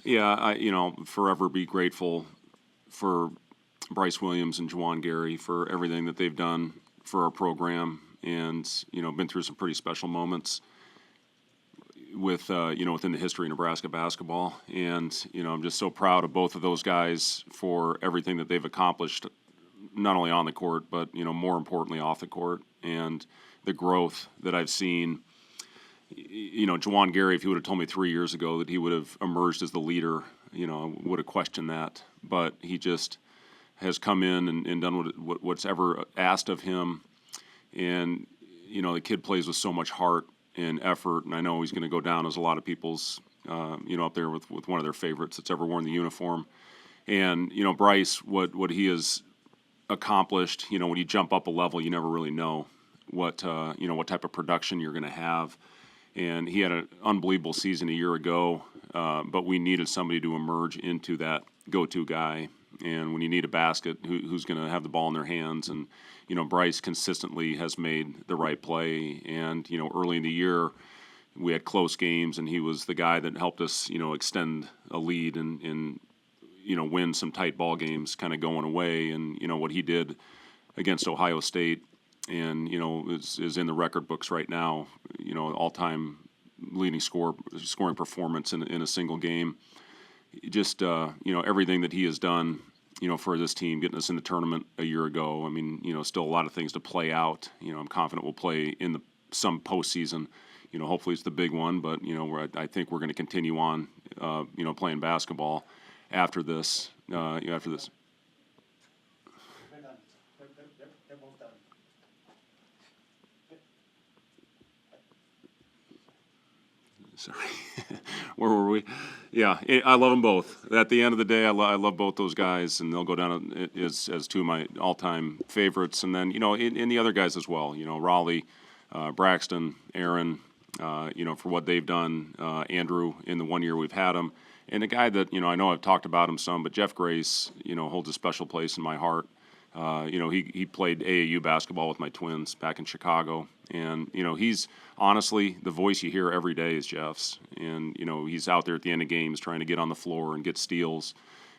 Yeah, forever be grateful for Brice Williams and Juwan Gary for everything that they've done for our program, and been through some pretty special moments with within the history of Nebraska basketball. And I'm just so proud of both of those guys for everything that they've accomplished, not only on the court but more importantly off the court, and the growth that I've seen. Juwan Gary, if he would have told me 3 years ago that he would have emerged as the leader, I would have questioned that. But he just has come in and done what's ever asked of him. And, the kid plays with so much heart and effort. And I know he's going to go down as a lot of people's, up there with one of their favorites that's ever worn the uniform. And, Brice, what he has accomplished, when you jump up a level, you never really know what type of production you're going to have. And he had an unbelievable season a year ago, but we needed somebody to emerge into that go-to guy. And when you need a basket, who's going to have the ball in their hands? And, Brice consistently has made the right play. And, early in the year, we had close games, and he was the guy that helped us, extend a lead and win some tight ball games kind of going away. And, what he did against Ohio State, and is in the record books right now. All-time leading scoring performance in a single game. Just everything that he has done, for this team, getting us in the tournament a year ago. I mean, still a lot of things to play out. I'm confident we'll play in some postseason. Hopefully it's the big one, but I think we're going to continue on, playing basketball after this. After this. They're both done. Sorry, where were we? Yeah, I love them both. At the end of the day, I love both those guys, and they'll go down as two of my all-time favorites. And then in the other guys as well. Raleigh, Braxton, Aaron, for what they've done. Andrew, in the 1 year we've had him, and a guy that I know I've talked about him some, but Jeff Grace, holds a special place in my heart. He played AAU basketball with my twins back in Chicago. And, he's honestly the voice you hear every day is Jeff's. And, he's out there at the end of games trying to get on the floor and get steals.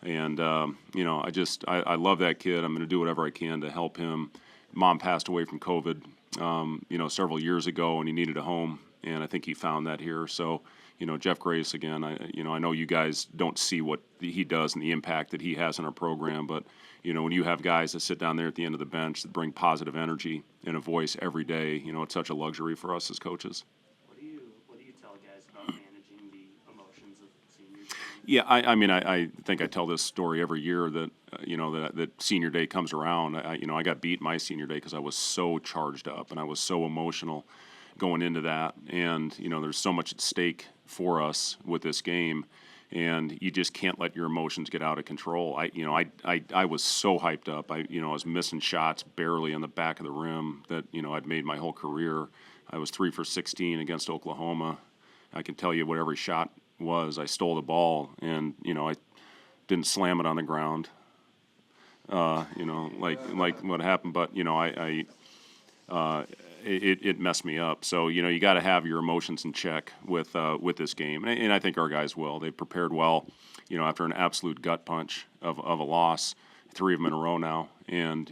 And, I love that kid. I'm going to do whatever I can to help him. Mom passed away from COVID, several years ago, and he needed a home. And I think he found that here. So, Jeff Grace, again, I know you guys don't see what he does and the impact that he has on our program, but, when you have guys that sit down there at the end of the bench that bring positive energy and a voice every day, it's such a luxury for us as coaches. What do you tell guys about managing the emotions of seniors? Yeah, I think I tell this story every year that, that senior day comes around. I got beat my senior day because I was so charged up and I was so emotional going into that. And, there's so much at stake for us with this game. And you just can't let your emotions get out of control. I was so hyped up. I was missing shots barely on the back of the rim that, I'd made my whole career. I was 3 for 16 against Oklahoma. I can tell you what every shot was. I stole the ball and, I didn't slam it on the ground, like what happened. But, it messed me up. So, you got to have your emotions in check with this game. And I think our guys will. They prepared well, after an absolute gut punch of a loss, 3 of them in a row now. And,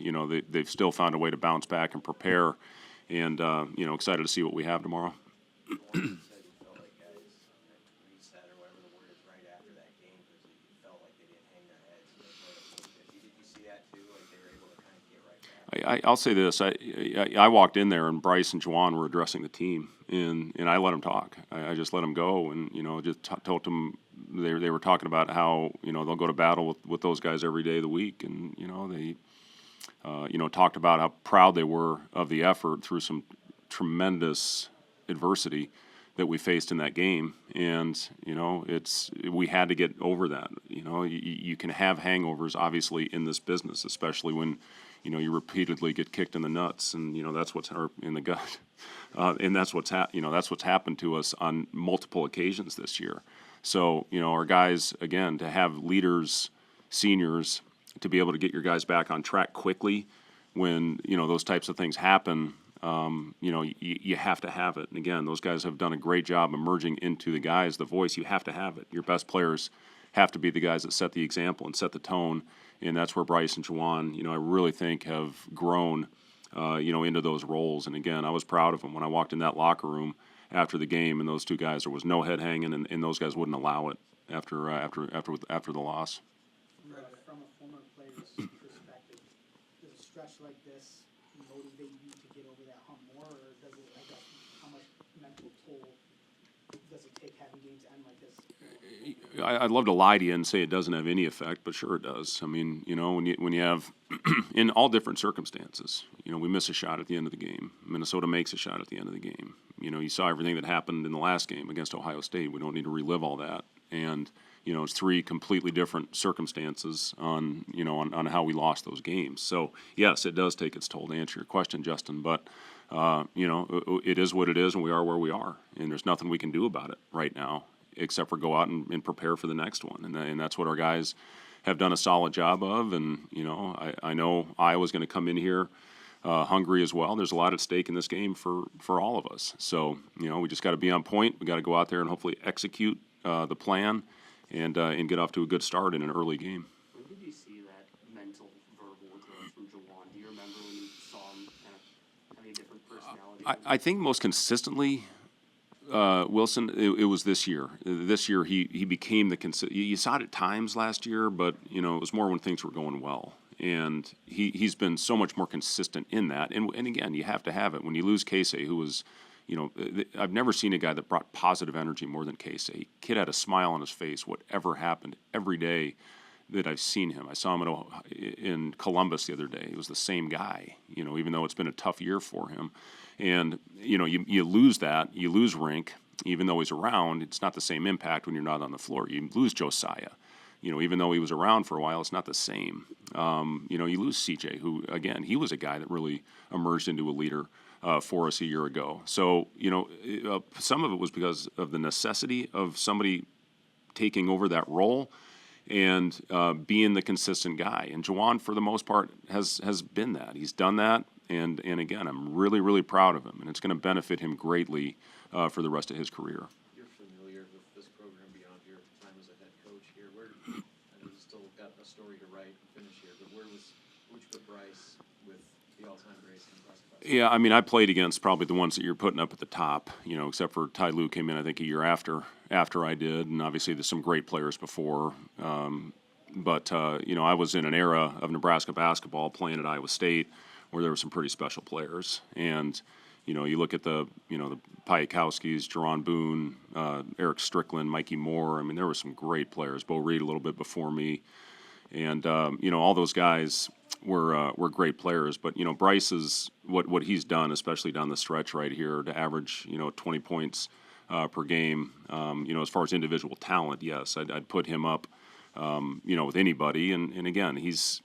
they've still found a way to bounce back and prepare. And, excited to see what we have tomorrow. I'll say this. I walked in there, and Brice and Juwan were addressing the team, and I let them talk. I just let them go, and, just told them they were talking about how, they'll go to battle with those guys every day of the week. And, they, talked about how proud they were of the effort through some tremendous adversity that we faced in that game. And, we had to get over that. You can have hangovers, obviously, in this business, especially when, you repeatedly get kicked in the nuts, and that's what's in the gut, and that's what's happened to us on multiple occasions this year. So our guys, again, to have leaders, seniors, to be able to get your guys back on track quickly when those types of things happen. You have to have it. And again, those guys have done a great job emerging into the guys, the voice. You have to have it. Your best players have to be the guys that set the example and set the tone. And that's where Brice and Juwan, I really think have grown, into those roles. And again, I was proud of them when I walked in that locker room after the game, and those two guys, there was no head hanging, and those guys wouldn't allow it after the loss. From a former player's perspective, does a stretch like this motivate you to get over that hump more, or does it, I guess, how much mental toll does it take having games end like this? I'd love to lie to you and say it doesn't have any effect, but sure it does. I mean, when you have in all different circumstances, we miss a shot at the end of the game. Minnesota makes a shot at the end of the game. You saw everything that happened in the last game against Ohio State. We don't need to relive all that. And it's three completely different circumstances on how we lost those games. So yes, it does take its toll, to answer your question, Justin. But it is what it is, and we are where we are, and there's nothing we can do about it right now, except for go out and prepare for the next one. And that's what our guys have done a solid job of. And, I know Iowa's going to come in here hungry as well. There's a lot at stake in this game for all of us. So, we just got to be on point. We got to go out there and hopefully execute the plan and get off to a good start in an early game. When did you see that mental, verbal growth from Juwan? Do you remember when you saw him kind of having a different personality? I think most consistently, Wilson, it was this year. This year he became the you saw it at times last year, but it was more when things were going well. And he's been so much more consistent in that. And again, you have to have it. When you lose Casey, who was, I've never seen a guy that brought positive energy more than Casey. Kid had a smile on his face, whatever happened, every day that I've seen him. I saw him in Columbus the other day. He was the same guy, even though it's been a tough year for him. And, you lose that. You lose Rink. Even though he's around, it's not the same impact when you're not on the floor. You lose Josiah. Even though he was around for a while, it's not the same. You lose CJ, who, again, he was a guy that really emerged into a leader for us a year ago. So, some of it was because of the necessity of somebody taking over that role and being the consistent guy. And Juwan, for the most part, has been that. He's done that. And again, I'm really, really proud of him. And it's going to benefit him greatly for the rest of his career. You're familiar with this program beyond your time as a head coach here. I know you still got a story to write and finish here, but where'd you put Brice with the all-time greats in Nebraska? Yeah, I mean, I played against probably the ones that you're putting up at the top, except for Ty Lue came in, I think, a year after I did. And obviously there's some great players before. But I was in an era of Nebraska basketball playing at Iowa State where there were some pretty special players. And, you look at the Piatkowskis, Jerron Boone, Eric Strickland, Mikey Moore. I mean, there were some great players. Bo Reed a little bit before me. And, all those guys were great players. But, Brice is what he's done, especially down the stretch right here, to average, 20 points per game. As far as individual talent, yes, I'd put him up, with anybody. And again, he's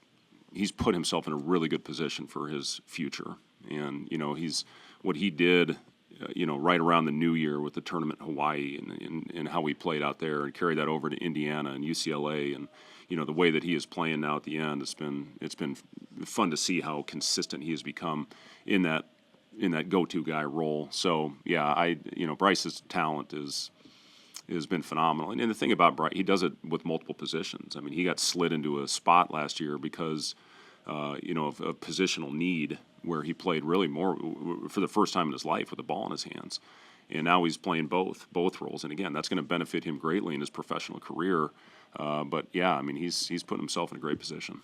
put himself in a really good position for his future. And, he's what he did, right around the new year with the tournament in Hawaii and how we played out there and carried that over to Indiana and UCLA. And, the way that he is playing now at the end, it's been fun to see how consistent he has become in that go-to guy role. So, yeah, Brice's talent has been phenomenal. And the thing about Brice, he does it with multiple positions. I mean, he got slid into a spot last year because, of a positional need where he played really more for the first time in his life with the ball in his hands. And now he's playing both roles. And again, that's going to benefit him greatly in his professional career. But yeah, I mean, he's putting himself in a great position.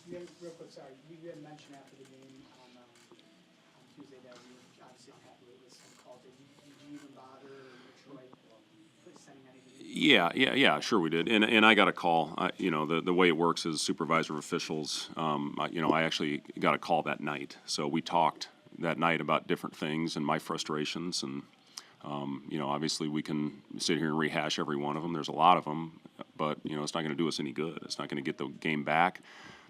You had, real quick, sorry, you had mentioned after the game on Tuesday that you were obviously unhappy with some calls. Did you even bother Detroit sending anything? Yeah, sure we did. And I got a call. The way it works is supervisor officials. I actually got a call that night. So we talked that night about different things and my frustrations. And, obviously we can sit here and rehash every one of them. There's a lot of them. But, it's not going to do us any good. It's not going to get the game back.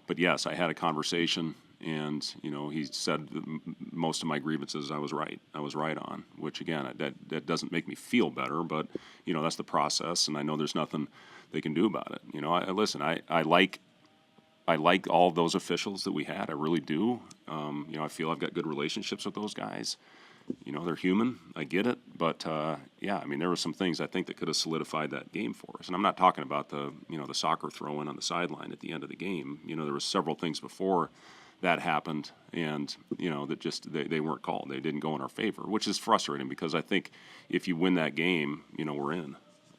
But, yes, I had a conversation. And, he said most of my grievances I was right on, which, again, that doesn't make me feel better, but, that's the process, and I know there's nothing they can do about it. I like all of those officials that we had. I really do. I feel I've got good relationships with those guys. they're human. I get it. But, yeah, I mean, there were some things I think that could have solidified that game for us. And I'm not talking about the soccer throw-in on the sideline at the end of the game. There were several things before that happened, and, that just they weren't called. They didn't go in our favor, which is frustrating because I think if you win that game, we're in.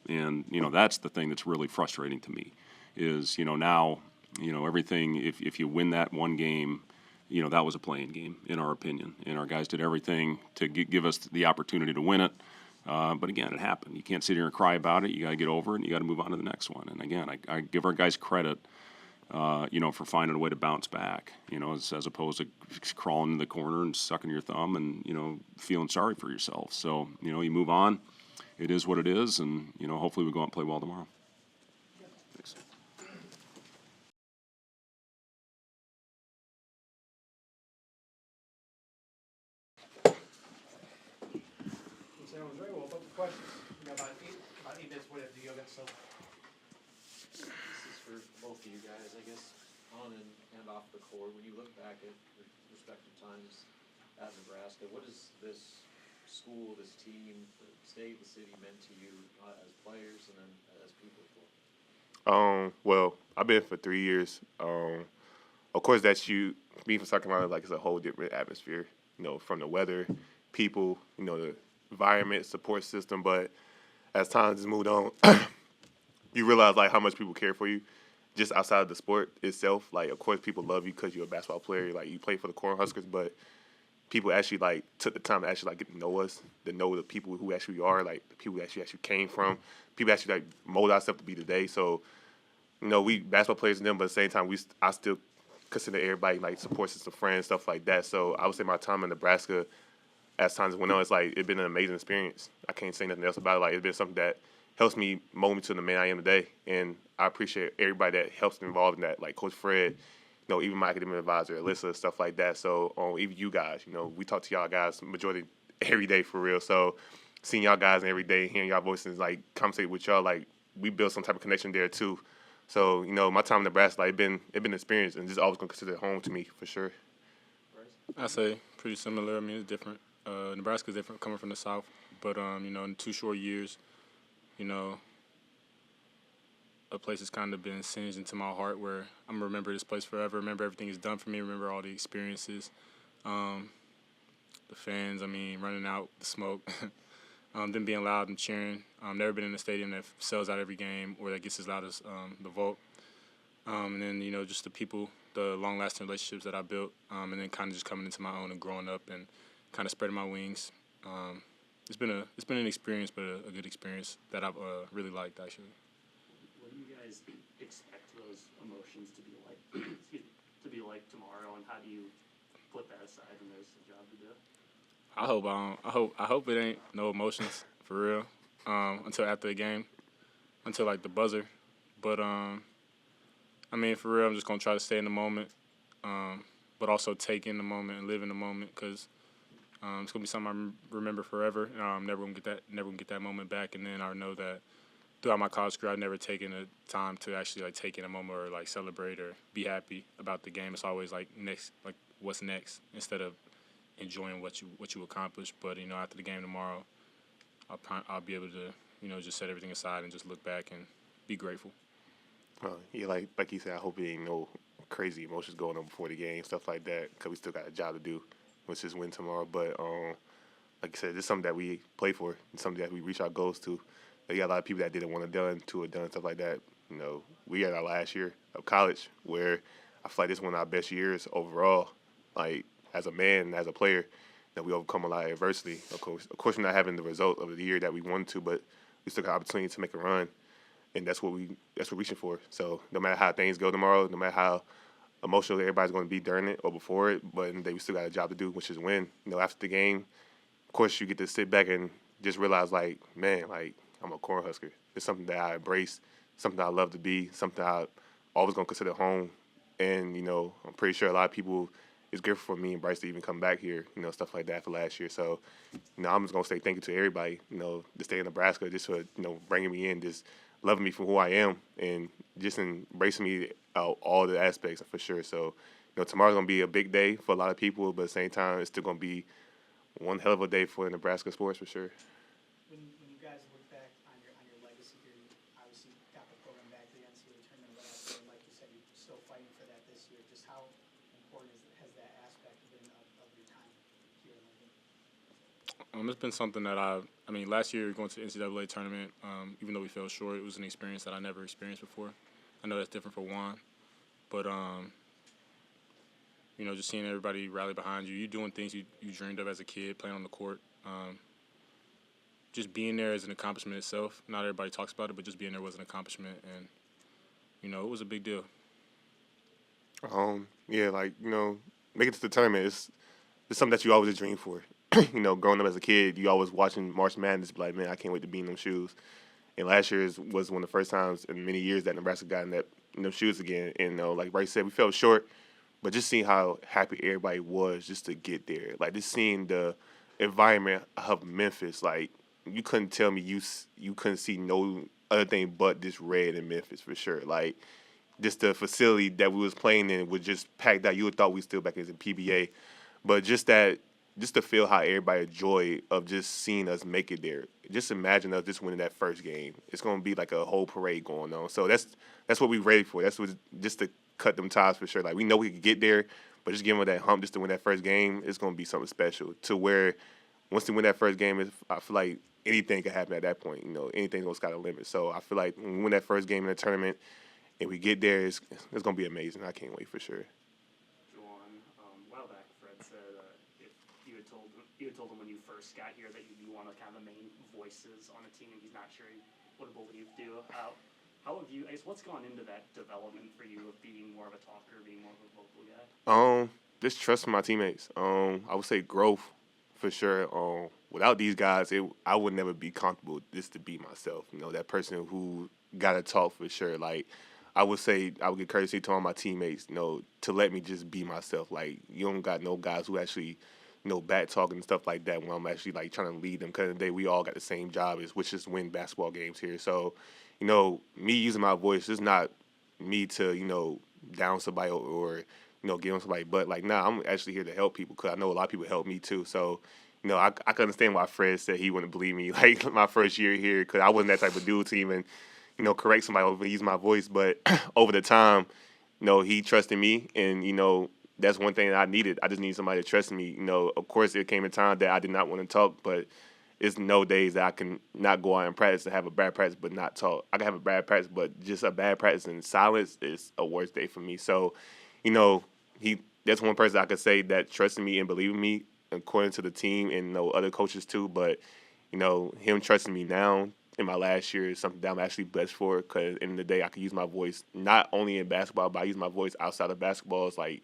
And, that's the thing that's really frustrating to me is, now, everything, if you win that one game, that was a playing game, in our opinion. And our guys did everything to give us the opportunity to win it. But again, it happened. You can't sit here and cry about it. You got to get over it, and you got to move on to the next one. And again, I give our guys credit, for finding a way to bounce back, as opposed to crawling in the corner and sucking your thumb and, feeling sorry for yourself. So, you move on. It is what it is, and, hopefully we go out and play well tomorrow. Thanks. Sounds very well. About the questions? We got about eight minutes. What do you got? So, This is for both of you guys, I guess, on and off the court. When you look back at your respective times at Nebraska, what has this school, this team, the state, the city meant to you as players and then as people? Well, I've been for 3 years. Of course, that's you. Being from South Carolina, like, it's a whole different atmosphere. From the weather, people, the environment, support system. But as time has moved on, you realize like how much people care for you, just outside of the sport itself. Like, of course, people love you because you're a basketball player. Like, you play for the Cornhuskers, but people actually like took the time to actually like get to know us, to know the people who actually are, like the people who actually came from. People actually like mold ourselves to be today. So, we basketball players and them, but at the same time, I still consider everybody like support system, friends, stuff like that. So I would say my time in Nebraska, as times went on, it's been an amazing experience. I can't say nothing else about it. Like, it's been something that helps me mold me to the man I am today, and I appreciate everybody that helps involved in that, like Coach Fred, even my academic advisor, Alyssa, stuff like that. So even you guys, we talk to y'all guys majority every day for real. So seeing y'all guys every day, hearing y'all voices, like conversate with y'all, like we built some type of connection there too. So my time in Nebraska, like it been an experience, and just always gonna consider it home to me for sure. Bryce? I say pretty similar. I mean, it's different. Nebraska's different coming from the South, but in 2 short years, a place has kind of been singed into my heart where I'm gonna remember this place forever. Remember everything it's done for me. Remember all the experiences, the fans. I mean, running out the smoke, them being loud and cheering. Never been in a stadium that sells out every game or that gets as loud as the Vault. And then just the people, the long-lasting relationships that I built, and then kind of just coming into my own and growing up and kind of spreading my wings. It's been an experience, but a good experience that I've really liked actually. What do you guys expect those emotions to be like? Excuse me, to be like tomorrow, and how do you put that aside when there's a job to do? I hope it ain't no emotions for real until after the game, until like the buzzer. But I mean, for real, I'm just gonna try to stay in the moment, but also take in the moment and live in the moment because it's gonna be something I remember forever. And I'm never gonna get that moment back. And then I know that throughout my college career, I've never taken the time to actually like take in a moment or like celebrate or be happy about the game. It's always like what's next instead of enjoying what you accomplished. But after the game tomorrow, I'll be able to just set everything aside and just look back and be grateful. Yeah, like you said, I hope it ain't no crazy emotions going on before the game, stuff like that, because we still got a job to do, which is win tomorrow. But like I said, it's something that we play for, and something that we reach our goals to. You got a lot of people that didn't want to done, stuff like that. We had our last year of college where I feel like this is one of our best years overall, like as a man and as a player, that we overcome a lot of adversity. Of course, we're not having the result of the year that we wanted to, but we still got an opportunity to make a run. And that's what we're reaching for. So no matter how things go tomorrow, no matter how emotional everybody's going to be during it or before it, but we still got a job to do, which is win. After the game, of course, you get to sit back and just realize, like, man, like, I'm a Cornhusker. It's something that I embrace, something that I love to be, something I always going to consider home. And, I'm pretty sure a lot of people, it's grateful for me and Brice to even come back here, stuff like that for last year. So, I'm just going to say thank you to everybody, the state of Nebraska, just for, bringing me in, just loving me for who I am and just embracing me all the aspects for sure. So, tomorrow's going to be a big day for a lot of people, but at the same time, it's still going to be one hell of a day for Nebraska sports for sure. When you guys look back on your legacy here, you obviously got the program back to the NCAA tournament last year, and like you said, you're still fighting for that this year. Just how important has that aspect been of your time here in Lincoln? It's been something that I mean, last year going to the NCAA tournament, even though we fell short, it was an experience that I never experienced before. I know that's different for Juwan, but you know, just seeing everybody rally behind you, you doing things you dreamed of as a kid, playing on the court. Just being there is an accomplishment itself. Not everybody talks about it, but just being there was an accomplishment, and you know, it was a big deal. Yeah, like, you know, making it to the tournament is something that you always dream for. You know, growing up as a kid, you always watching March Madness, be like, man, I can't wait to be in them shoes. And last year was one of the first times in many years that Nebraska got in them shoes again. And, you know, like Brice said, we fell short, but just seeing how happy everybody was just to get there. Like, just seeing the environment of Memphis, like, you couldn't tell me you couldn't see no other thing but this red in Memphis for sure. Like, just the facility that we was playing in was just packed out. You would thought we still back in the PBA. But just to feel how everybody joy of just seeing us make it there. Just imagine us just winning that first game. It's going to be like a whole parade going on. So that's what we ready for. That's what just to cut them ties for sure. Like, we know we could get there, but just giving them that hump just to win that first game, it's going to be something special. To where once they win that first game, I feel like anything could happen at that point. You know, anything goes got a limit. So I feel like when we win that first game in the tournament and we get there, it's going to be amazing. I can't wait for sure. Juwan, a while back, Fred said if you had told him when you first got here that you'd be one of kind of the main voices on the team, and he's not sure he would have believed you. How have you? I guess what's gone into that development for you of being more of a talker, being more of a vocal guy? Just trust my teammates. I would say growth for sure. Without these guys, I would never be comfortable just to be myself. You know, that person who gotta talk for sure. Like, I would say I would give courtesy to all my teammates, you know, to let me just be myself. Like, you don't got no guys who actually, you know, back talking and stuff like that when I'm actually like trying to lead them. Because in the day we all got the same job, which is win basketball games here. So, you know, me using my voice is not me to, you know, down somebody or you know, get on somebody. But like, nah, I'm actually here to help people because I know a lot of people help me too. So, you know, I can understand why Fred said he wouldn't believe me like my first year here because I wasn't that type of dude to even, you know, correct somebody over use my voice. But over the time, you know, he trusted me, and you know, that's one thing that I needed. I just need somebody to trust me. You know, of course, there came a time that I did not want to talk, but it's no days that I can not go out and practice and have a bad practice but not talk. I can have a bad practice, but just a bad practice in silence is a worse day for me. So, you know, that's one person I could say that trusted me and believed in me, according to the team and, you know, other coaches too. But, you know, him trusting me now in my last year is something that I'm actually blessed for because at the end of the day I can use my voice not only in basketball, but I use my voice outside of basketball. It's like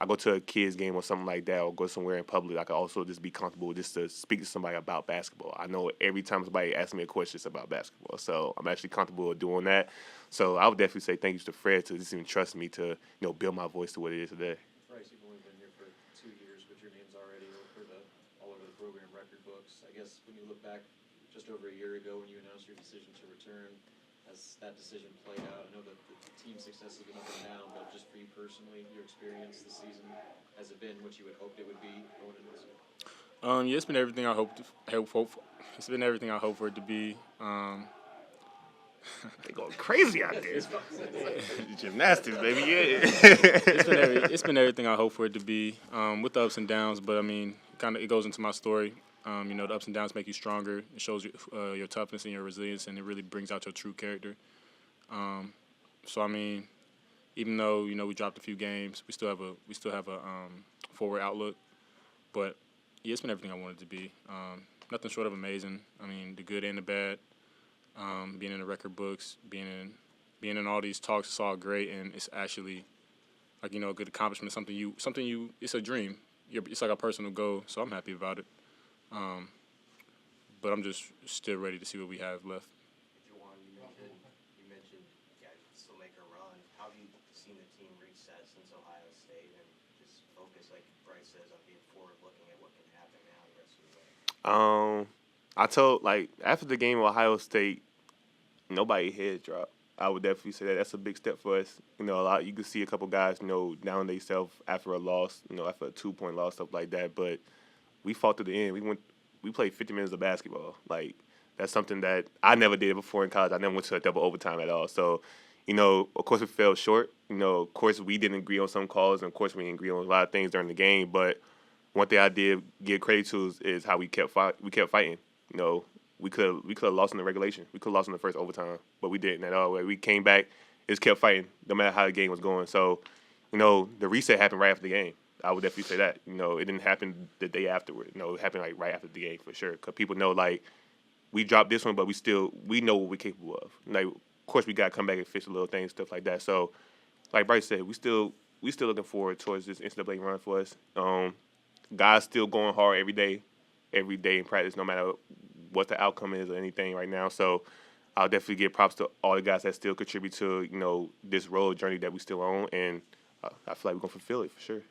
I go to a kid's game or something like that or go somewhere in public, I can also just be comfortable just to speak to somebody about basketball. I know every time somebody asks me a question, it's about basketball. So I'm actually comfortable with doing that. So I would definitely say thank you to Fred to just even trust me to, you know, build my voice to what it is today. Brice, you've only been here for 2 years, but your name's already all over the program record books. I guess when you look back just over a year ago when you announced your decision to return, has that decision played out? I know that the team success has been up and down, but just for you personally, your experience this season, has it been what you had hoped it would be going into this year? Yeah, it's been everything I hoped. It's been everything I hoped for it to be. They going crazy out there. Gymnastics, baby, yeah. It's been everything I hoped for it to be, with the ups and downs. But I mean, it goes into my story. You know, the ups and downs make you stronger. It shows your toughness and your resilience, and it really brings out your true character. So I mean, even though, you know, we dropped a few games, we still have a forward outlook. But yeah, it's been everything I wanted it to be. Nothing short of amazing. I mean, the good and the bad. Being in the record books, being in all these talks, it's all great, and it's actually like, you know, a good accomplishment. Something you. It's a dream. It's like a personal goal. So I'm happy about it. But I'm just still ready to see what we have left. Juwan, you mentioned you guys still make a run. How have you seen the team reset since Ohio State and just focus, like Brice says, on being forward looking at what can happen now the rest of the way? I told, like, after the game of Ohio State, nobody head dropped. I would definitely say that's a big step for us. You know, you can see a couple guys, you know, down themselves after a loss, you know, after a 2-point loss, stuff like that. But we fought to the end. We played 50 minutes of basketball. Like, that's something that I never did before in college. I never went to a double overtime at all. So, of course we fell short. Of course we didn't agree on some calls, and of course we didn't agree on a lot of things during the game. But one thing I did give credit to is how we kept fighting. We could have lost in the regulation. We could have lost in the first overtime, but we didn't at all. We came back, just kept fighting, no matter how the game was going. So, the reset happened right after the game. I would definitely say that. It didn't happen the day afterward. It happened like right after the game for sure. Because people know, like, we dropped this one, but we know what we're capable of. Like, of course, we got to come back and fix the little things, stuff like that. So, like Brice said, we still looking forward towards this NCAA run for us. Guys still going hard every day in practice, no matter what the outcome is or anything right now. So I'll definitely give props to all the guys that still contribute to, this road journey that we still on. And I feel like we're going to fulfill it for sure.